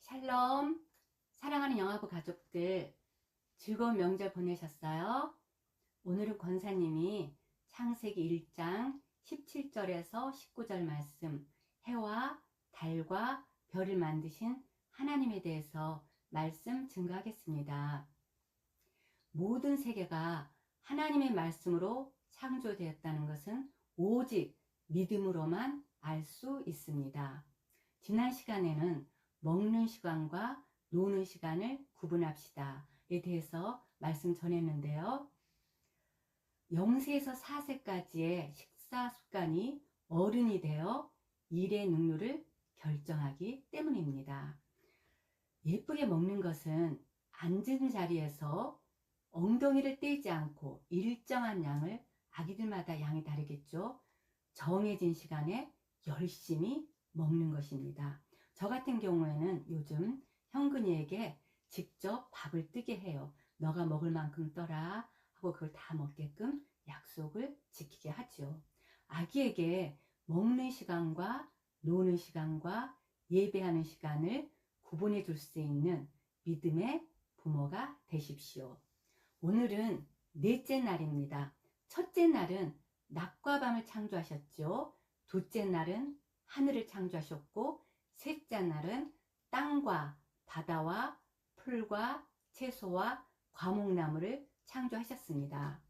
샬롬, 사랑하는 영화부 가족들, 즐거운 명절 보내셨어요? 오늘은 권사님이 창세기 1장 17절에서 19절 말씀, 해와 달과 별을 만드신 하나님에 대해서 말씀 증거하겠습니다. 모든 세계가 하나님의 말씀으로 창조되었다는 것은 오직 믿음으로만 알 수 있습니다. 지난 시간에는 먹는 시간과 노는 시간을 구분합시다에 대해서 말씀 전했는데요. 0세에서 4세까지의 식사 습관이 어른이 되어 일의 능률을 결정하기 때문입니다. 예쁘게 먹는 것은 앉은 자리에서 엉덩이를 떼지 않고 일정한 양을, 아기들마다 양이 다르겠죠. 정해진 시간에 열심히 먹는 것입니다. 저 같은 경우에는 요즘 형근이에게 직접 밥을 뜨게 해요. 너가 먹을 만큼 떠라 하고 그걸 다 먹게끔 약속을 지키게 하죠. 아기에게 먹는 시간과 노는 시간과 예배하는 시간을 구분해 줄 수 있는 믿음의 부모가 되십시오. 오늘은 넷째 날입니다. 첫째 날은 낮과 밤을 창조하셨죠. 둘째 날은 하늘을 창조하셨고, 셋째 날은 땅과 바다와 풀과 채소와 과목나무를 창조하셨습니다.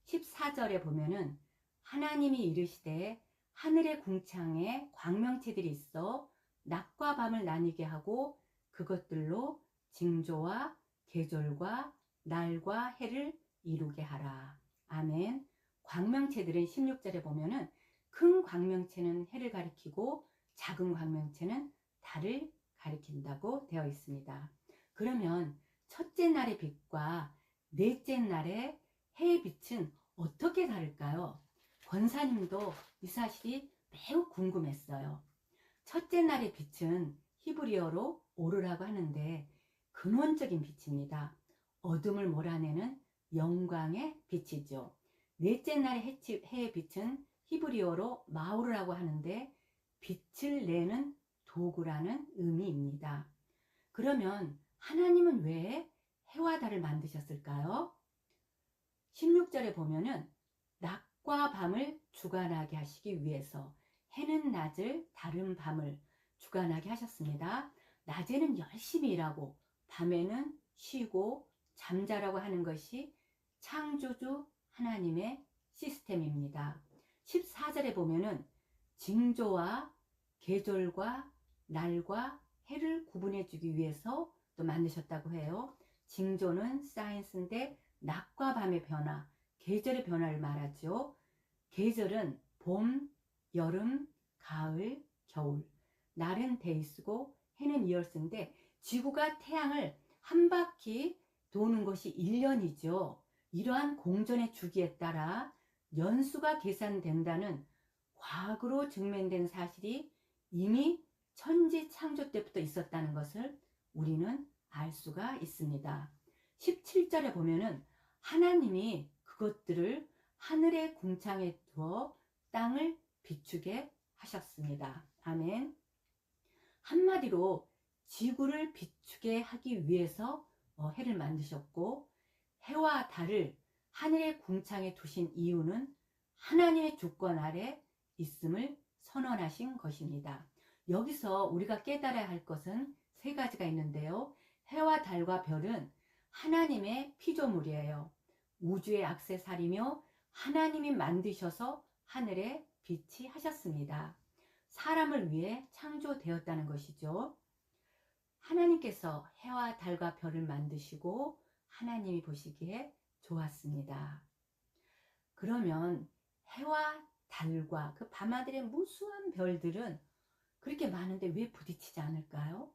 14절에 보면은 하나님이 이르시되 하늘의 궁창에 광명체들이 있어 낮과 밤을 나뉘게 하고 그것들로 징조와 계절과 날과 해를 이루게 하라. 아멘. 광명체들은 16절에 보면은 큰 광명체는 해를 가리키고 작은 광명체는 달을 가리킨다고 되어 있습니다. 그러면 첫째 날의 빛과 넷째 날의 해의 빛은 어떻게 다를까요? 권사님도 이 사실이 매우 궁금했어요. 첫째 날의 빛은 히브리어로 오르라고 하는데 근원적인 빛입니다. 어둠을 몰아내는 영광의 빛이죠. 넷째 날의 해의 빛은 히브리어로 마우르라고 하는데 빛을 내는 도구라는 의미입니다. 그러면 하나님은 왜 해와 달을 만드셨을까요? 16절에 보면은 낮과 밤을 주관하게 하시기 위해서 해는 낮을, 달은 밤을 주관하게 하셨습니다. 낮에는 열심히 일하고 밤에는 쉬고 잠자라고 하는 것이 창조주 하나님의 시스템입니다. 14절에 보면은 징조와 계절과 날과 해를 구분해 주기 위해서 또 만드셨다고 해요. 징조는 사이언스인데 낮과 밤의 변화, 계절의 변화를 말하죠. 계절은 봄, 여름, 가을, 겨울. 날은 데이스고 해는 이얼스인데 지구가 태양을 한 바퀴 도는 것이 1년이죠. 이러한 공전의 주기에 따라 연수가 계산된다는 과학으로 증명된 사실이 이미 천지 창조 때부터 있었다는 것을 우리는 알 수가 있습니다. 17절에 보면은 하나님이 그것들을 하늘의 궁창에 두어 땅을 비추게 하셨습니다. 아멘. 한마디로 지구를 비추게 하기 위해서 해를 만드셨고, 해와 달을 하늘의 궁창에 두신 이유는 하나님의 주권 아래 있음을 선언하신 것입니다. 여기서 우리가 깨달아야 할 것은 세 가지가 있는데요. 해와 달과 별은 하나님의 피조물이에요. 우주의 액세서리며 하나님이 만드셔서 하늘에 비치하셨습니다. 사람을 위해 창조되었다는 것이죠. 하나님께서 해와 달과 별을 만드시고 하나님이 보시기에 좋았습니다. 그러면 해와 달과 그 밤하늘의 무수한 별들은 그렇게 많은데 왜 부딪히지 않을까요?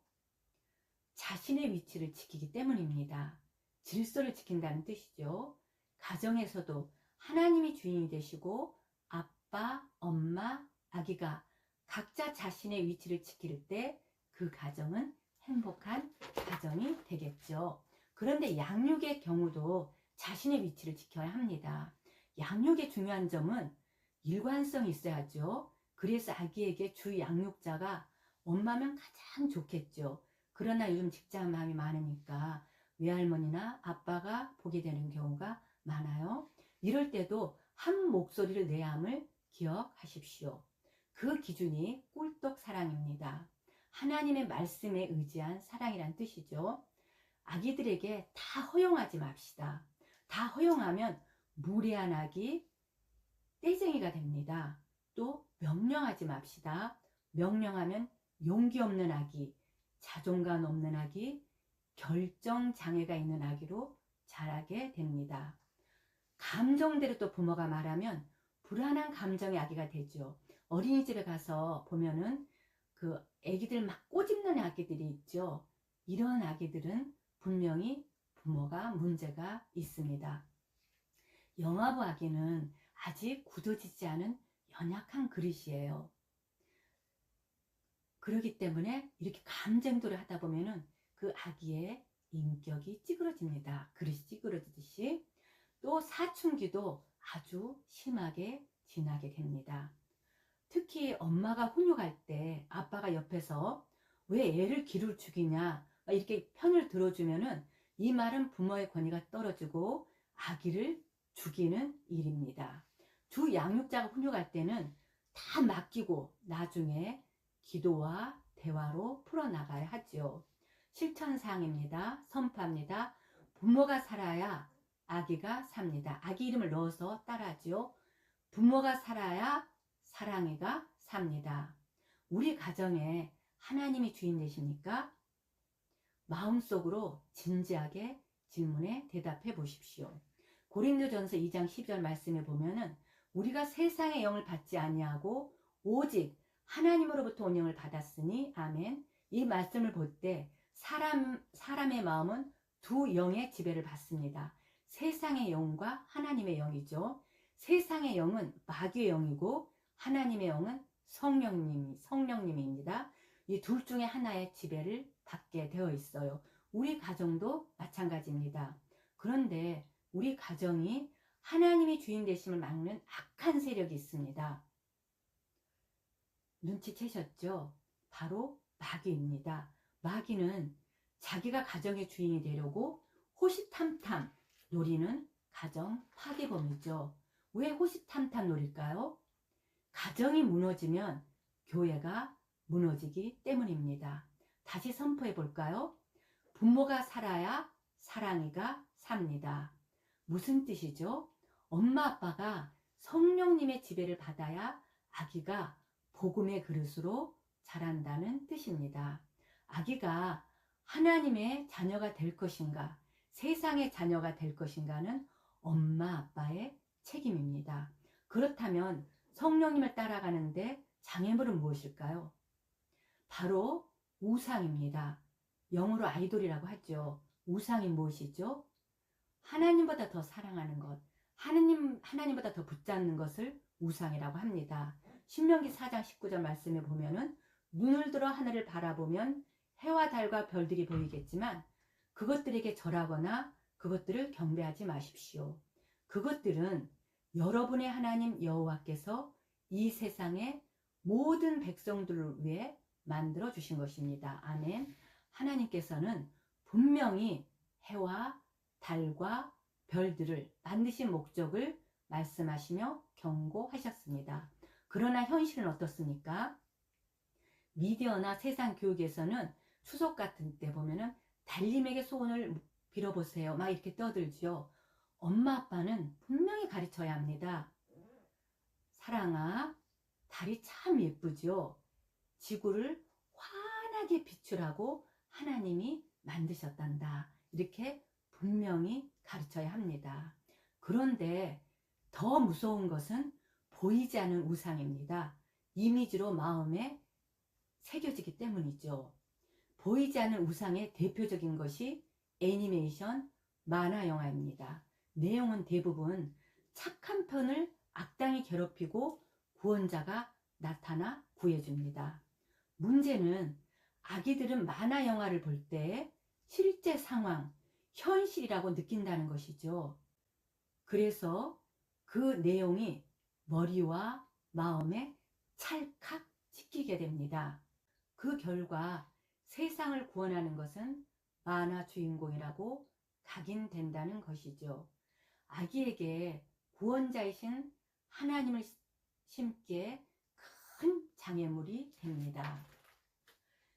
자신의 위치를 지키기 때문입니다. 질서를 지킨다는 뜻이죠. 가정에서도 하나님이 주인이 되시고 아빠, 엄마, 아기가 각자 자신의 위치를 지킬 때 그 가정은 행복한 가정이 되겠죠. 그런데 양육의 경우도 자신의 위치를 지켜야 합니다. 양육의 중요한 점은 일관성이 있어야죠. 그래서 아기에게 주 양육자가 엄마면 가장 좋겠죠. 그러나 요즘 직장맘이 많으니까 외할머니나 아빠가 보게 되는 경우가 많아요. 이럴 때도 한 목소리를 내야 함을 기억하십시오. 그 기준이 꿀떡 사랑입니다. 하나님의 말씀에 의지한 사랑이란 뜻이죠. 아기들에게 다 허용하지 맙시다. 다 허용하면 무례한 아기, 떼쟁이가 됩니다. 또 명령하지 맙시다. 명령하면 용기 없는 아기, 자존감 없는 아기, 결정 장애가 있는 아기로 자라게 됩니다. 감정대로 또 부모가 말하면 불안한 감정의 아기가 되죠. 어린이집에 가서 보면은 그 아기들 막 꼬집는 아기들이 있죠. 이런 아기들은 분명히 부모가 문제가 있습니다. 영아부 아기는 아직 굳어지지 않은 연약한 그릇이에요. 그렇기 때문에 이렇게 감정도를 하다 보면은 그 아기의 인격이 찌그러집니다. 그릇이 찌그러지듯이. 또 사춘기도 아주 심하게 지나게 됩니다. 특히 엄마가 훈육할 때 아빠가 옆에서 왜 애를 기를 죽이냐 이렇게 편을 들어주면은 이 말은 부모의 권위가 떨어지고 아기를 죽이는 일입니다. 주 양육자가 훈육할 때는 다 맡기고 나중에 기도와 대화로 풀어나가야 하죠. 실천사항입니다. 선포합니다. 부모가 살아야 아기가 삽니다. 아기 이름을 넣어서 따라하죠. 부모가 살아야 사랑이가 삽니다. 우리 가정에 하나님이 주인 되십니까? 마음속으로 진지하게 질문에 대답해 보십시오. 고린도전서 2장 10절 말씀에 보면은 우리가 세상의 영을 받지 아니하고 오직 하나님으로부터 온 영을 받았으니 아멘. 이 말씀을 볼 때 사람의 마음은 두 영의 지배를 받습니다. 세상의 영과 하나님의 영이죠. 세상의 영은 마귀의 영이고 하나님의 영은 성령님입니다. 이 둘 중에 하나의 지배를 받게 되어 있어요. 우리 가정도 마찬가지입니다. 그런데 우리 가정이 하나님이 주인 되심을 막는 악한 세력이 있습니다. 눈치채셨죠? 바로 마귀입니다. 마귀는 자기가 가정의 주인이 되려고 호시탐탐 노리는 가정 파괴범이죠. 왜 호시탐탐 노릴까요? 가정이 무너지면 교회가 무너지기 때문입니다. 다시 선포해 볼까요? 부모가 살아야 사랑이가 삽니다. 무슨 뜻이죠? 엄마 아빠가 성령님의 지배를 받아야 아기가 복음의 그릇으로 자란다는 뜻입니다. 아기가 하나님의 자녀가 될 것인가, 세상의 자녀가 될 것인가는 엄마 아빠의 책임입니다. 그렇다면 성령님을 따라가는데 장애물은 무엇일까요? 바로 우상입니다. 영어로 아이돌이라고 하죠. 우상이 무엇이죠? 하나님보다 더 사랑하는 것, 하나님보다 더 붙잡는 것을 우상이라고 합니다. 신명기 4장 19절 말씀에 보면은 눈을 들어 하늘을 바라보면 해와 달과 별들이 보이겠지만 그것들에게 절하거나 그것들을 경배하지 마십시오. 그것들은 여러분의 하나님 여호와께서 이 세상의 모든 백성들을 위해 만들어 주신 것입니다. 아멘. 하나님께서는 분명히 해와 달과 별들을 만드신 목적을 말씀하시며 경고하셨습니다. 그러나 현실은 어떻습니까? 미디어나 세상 교육에서는 추석 같은 때 보면은 달님에게 소원을 빌어보세요. 막 이렇게 떠들죠. 엄마 아빠는 분명히 가르쳐야 합니다. 사랑아, 달이 참 예쁘죠. 지구를 환하게 비추라고 하나님이 만드셨단다. 이렇게 분명히 가르쳐야 합니다. 그런데 더 무서운 것은 보이지 않는 우상입니다. 이미지로 마음에 새겨지기 때문이죠. 보이지 않는 우상의 대표적인 것이 애니메이션 만화 영화입니다. 내용은 대부분 착한 편을 악당이 괴롭히고 구원자가 나타나 구해줍니다. 문제는 아기들은 만화 영화를 볼 때 실제 상황, 현실이라고 느낀다는 것이죠. 그래서 그 내용이 머리와 마음에 찰칵 찍히게 됩니다. 그 결과 세상을 구원하는 것은 만화 주인공이라고 각인된다는 것이죠. 아기에게 구원자이신 하나님을 심기에 큰 장애물이 됩니다.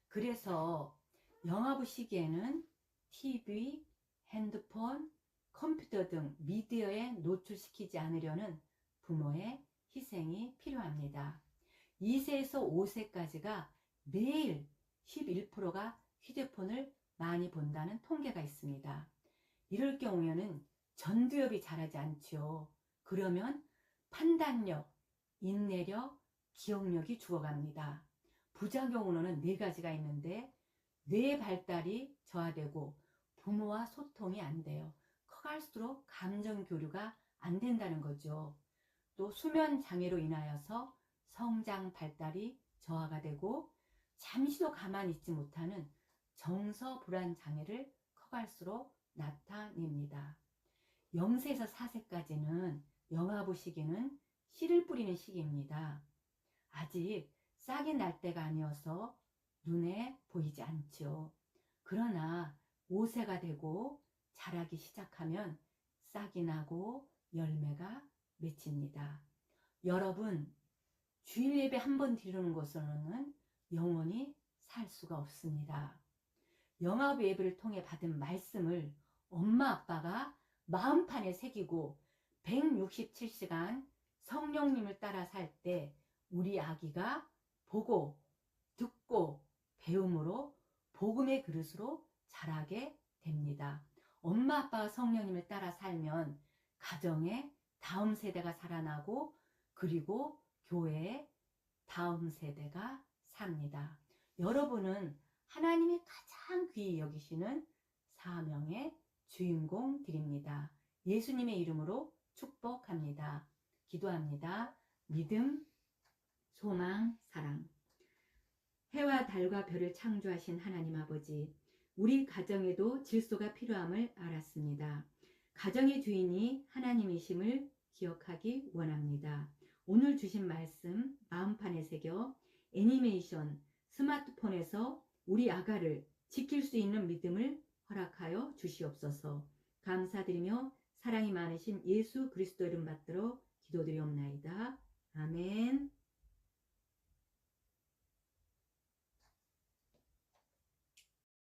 그래서 영화 보시기에는 TV, 핸드폰, 컴퓨터 등 미디어에 노출시키지 않으려는 부모의 희생이 필요합니다. 2세에서 5세까지가 매일 11%가 휴대폰을 많이 본다는 통계가 있습니다. 이럴 경우에는 전두엽이 자라지 않죠. 그러면 판단력, 인내력, 기억력이 죽어갑니다. 부작용으로는 4가지가 있는데 뇌 발달이 저하되고 부모와 소통이 안 돼요. 커갈수록 감정 교류가 안 된다는 거죠. 또 수면 장애로 인하여서 성장 발달이 저하가 되고 잠시도 가만히 있지 못하는 정서 불안 장애를 커갈수록 나타냅니다. 0세에서 4세까지는 영화 보시기는 씨를 뿌리는 시기입니다. 아직 싹이 날 때가 아니어서 눈에 보이지 않죠. 그러나 5세가 되고 자라기 시작하면 싹이 나고 열매가 맺힙니다. 여러분, 주일 예배 한 번 드리는 것으로는 영원히 살 수가 없습니다. 영화 예배를 통해 받은 말씀을 엄마 아빠가 마음판에 새기고 167시간 성령님을 따라 살 때 우리 아기가 보고 듣고 배움으로 복음의 그릇으로 자라게 됩니다. 엄마 아빠가 성령님을 따라 살면 가정에 다음 세대가 살아나고 그리고 교회에 다음 세대가 삽니다. 여러분은 하나님이 가장 귀히 여기시는 사명의 주인공들입니다. 예수님의 이름으로 축복합니다. 기도합니다. 믿음, 소망, 사랑. 해와 달과 별을 창조하신 하나님 아버지, 우리 가정에도 질서가 필요함을 알았습니다. 가정의 주인이 하나님이심을 기억하기 원합니다. 오늘 주신 말씀 마음판에 새겨 애니메이션, 스마트폰에서 우리 아가를 지킬 수 있는 믿음을 허락하여 주시옵소서. 감사드리며 사랑이 많으신 예수 그리스도 이름 받들어 기도드리옵나이다. 아멘.